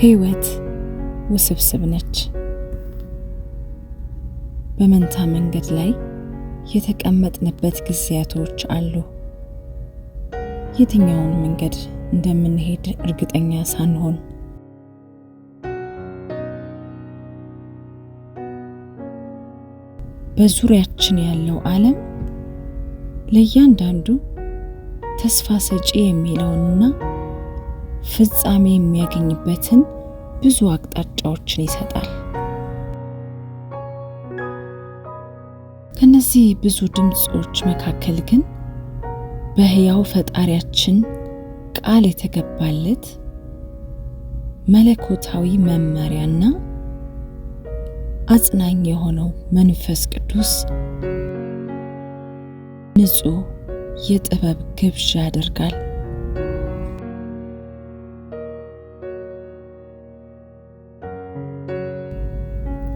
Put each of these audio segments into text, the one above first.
ህይወት ውስብስብ ነች። በመንታ መንገድ ላይ የተቀመጥንበት ጊዜያቶች አሉ። የትኛውን መንገድ እንደምንሄድ እርግጠኛ ሳንሆን በዙሪያችን ያለው ዓለም ለእያንዳንዱ ተስፋ ሰጪ የሚለውንና ፍጻሜ የሚያገኝበትን ብዙ አቅጣጫዎችን ይሰጣል። ከነዚህ ብዙ ድምጾች መካከል ግን በሕያው ፈጣሪያችን ቃል የተገባለት መለኮታዊ መመሪያና አጽናኝ የሆነው መንፈስ ቅዱስ ንጹህ የጥበብ ግብዣ ያደርጋል።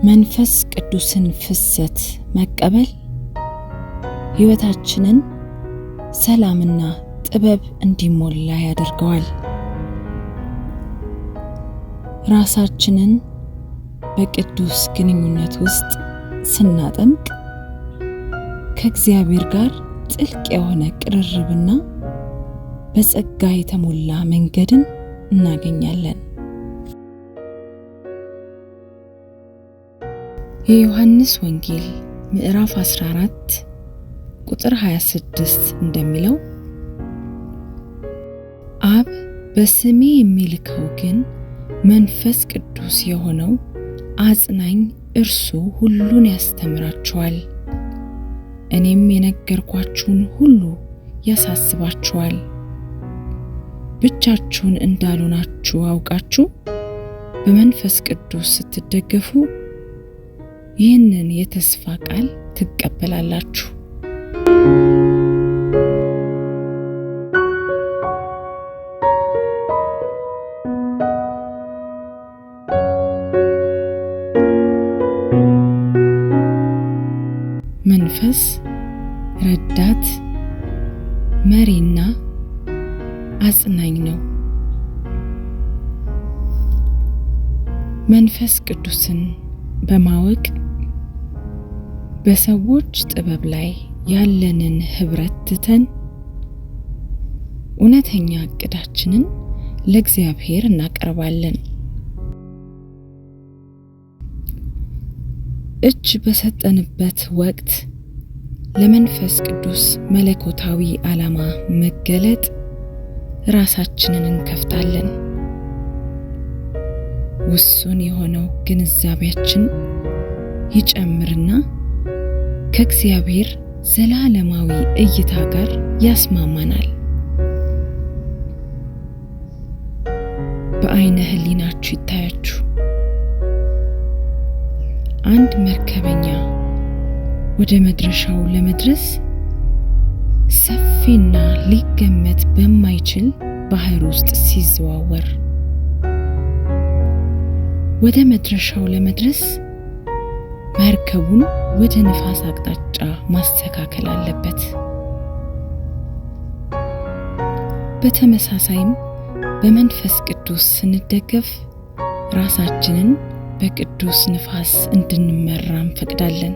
መንፈስ ቅዱስን ፍሰት መቀበል ሕይወታችንን ሰላምና ጥበብ እንዲሞላ ያደርገዋል። ራሳችንን በቅዱስ ግንኙነት ውስጥ ስናጠምቅ ከእግዚአብሔር ጋር ጥልቅ የሆነ ቅርርብና በጸጋ የተሞላ መንገድን እናገኛለን። የዮሐንስ ወንጌል ምዕራፍ 14 ቁጥር 26 እንደሚለው አብ በስሜ የሚልከው ግን መንፈስ ቅዱስ የሆነው አጽናኝ እርሱ ሁሉን ያስተምራችኋል፣ እኔም የነገርኳችሁን ሁሉ ያሳስባችኋል። ብቻችሁን እንዳልሆናችሁ አውቃችሁ በመንፈስ ቅዱስ ስትደገፉ ይህንን የተስፋ ቃል ትቀበላላችሁ። መንፈስ ረዳት፣ መሪና አጽናኝ ነው። መንፈስ ቅዱስን በማወቅ በሰዎች ጥበብ ላይ ያለንን ህብረት ትተን እውነተኛ ዕቅዳችንን ለእግዚአብሔር እናቀርባለን። እጅ በሰጠንበት ወቅት ለመንፈስ ቅዱስ መለኮታዊ ዓላማ መገለጥ ራሳችንን እንከፍታለን። ውሱን የሆነው ግንዛቤያችን ይጨምርና ከእግዚአብሔር ዘላለማዊ እይታ ጋር ያስማማናል። በአይነ ህሊናችሁ ይታያችሁ። አንድ መርከበኛ ወደ መድረሻው ለመድረስ ሰፊና ሊገመት በማይችል ባህር ውስጥ ሲዘዋወር ወደ መድረሻው ለመድረስ መርከቡን ወደ ንፋስ አቅጣጫ ማስተካከል አለበት። በተመሳሳይም በመንፈስ ቅዱስ ስንደገፍ ራሳችንን በቅዱስ ንፋስ እንድንመራ እንፈቅዳለን።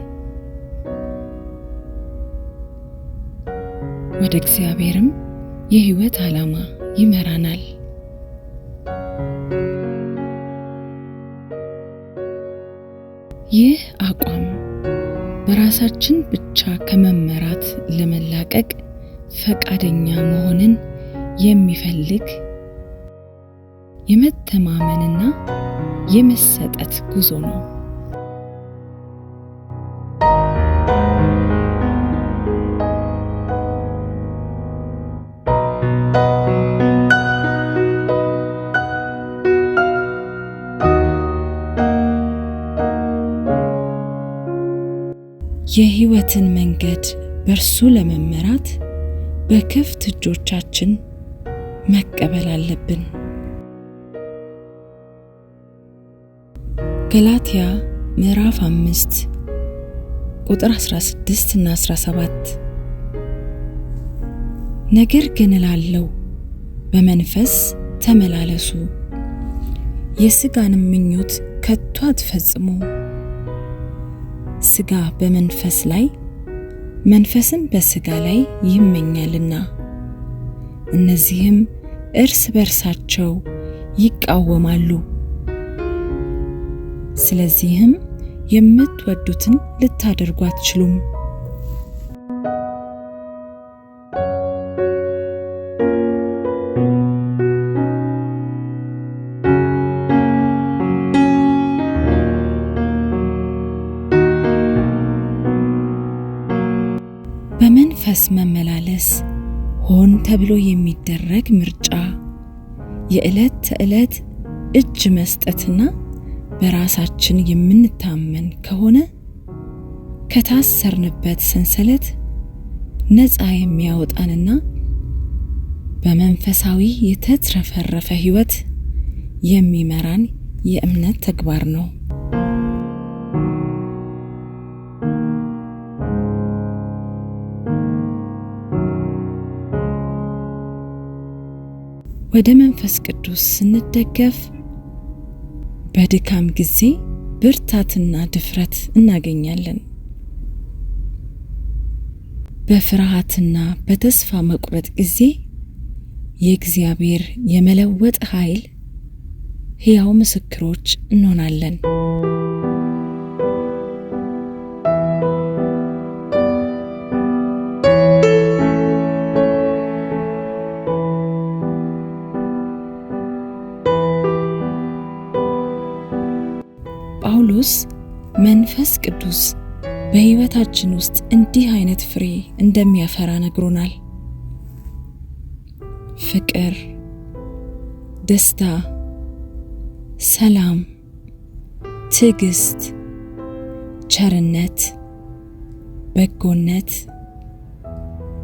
ወደ እግዚአብሔርም የሕይወት ዓላማ ይመራናል። ይህ አቋም በራሳችን ብቻ ከመመራት ለመላቀቅ ፈቃደኛ መሆንን የሚፈልግ የመተማመንና የመሰጠት ጉዞ ነው። የሕይወትን መንገድ በእርሱ ለመመራት በክፍት እጆቻችን መቀበል አለብን። ገላትያ ምዕራፍ 5 ቁጥር 16 እና 17 ነገር ግን እላለሁ በመንፈስ ተመላለሱ የሥጋንም ምኞት ከቶ አትፈጽሙ። ሥጋ በመንፈስ ላይ መንፈስም በሥጋ ላይ ይመኛልና እነዚህም እርስ በርሳቸው ይቃወማሉ። ስለዚህም የምትወዱትን ልታደርጉ አትችሉም። በመንፈስ መመላለስ ሆን ተብሎ የሚደረግ ምርጫ፣ የዕለት ተዕለት እጅ መስጠትና በራሳችን የምንታመን ከሆነ ከታሰርንበት ሰንሰለት ነፃ የሚያወጣንና በመንፈሳዊ የተትረፈረፈ ሕይወት የሚመራን የእምነት ተግባር ነው። ወደ መንፈስ ቅዱስ ስንደገፍ በድካም ጊዜ ብርታትና ድፍረት እናገኛለን። በፍርሃትና በተስፋ መቁረጥ ጊዜ የእግዚአብሔር የመለወጥ ኃይል ሕያው ምስክሮች እንሆናለን። ጳውሎስ መንፈስ ቅዱስ በሕይወታችን ውስጥ እንዲህ አይነት ፍሬ እንደሚያፈራ ነግሮናል። ፍቅር፣ ደስታ፣ ሰላም፣ ትዕግስት፣ ቸርነት፣ በጎነት፣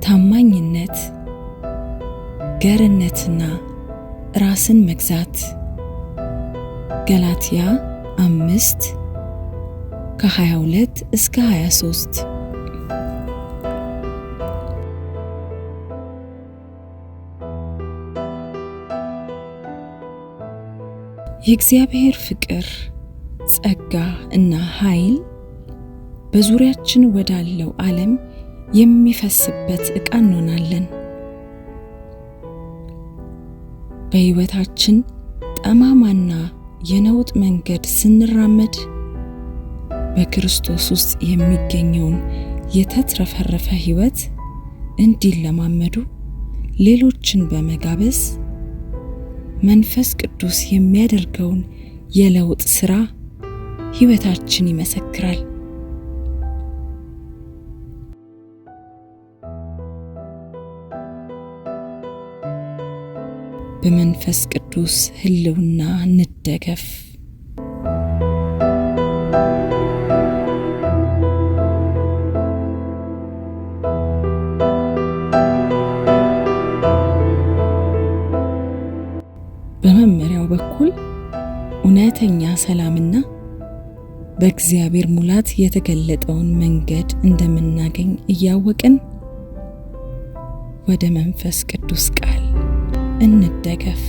ታማኝነት፣ ገርነትና ራስን መግዛት። ገላትያ 5:22 እስከ 23። የእግዚአብሔር ፍቅር፣ ጸጋ እና ኃይል በዙሪያችን ወዳለው ዓለም የሚፈስበት ዕቃ እንሆናለን። በሕይወታችን ጠማማና የነውጥ መንገድ ስንራመድ በክርስቶስ ውስጥ የሚገኘውን የተትረፈረፈ ሕይወት እንዲለማመዱ ሌሎችን በመጋበዝ መንፈስ ቅዱስ የሚያደርገውን የለውጥ ሥራ ሕይወታችን ይመሰክራል። በመንፈስ ቅዱስ ሕልውና እንደገፍ። በመመሪያው በኩል እውነተኛ ሰላምና በእግዚአብሔር ሙላት የተገለጠውን መንገድ እንደምናገኝ እያወቅን ወደ መንፈስ ቅዱስ ቃል እንደገፍ።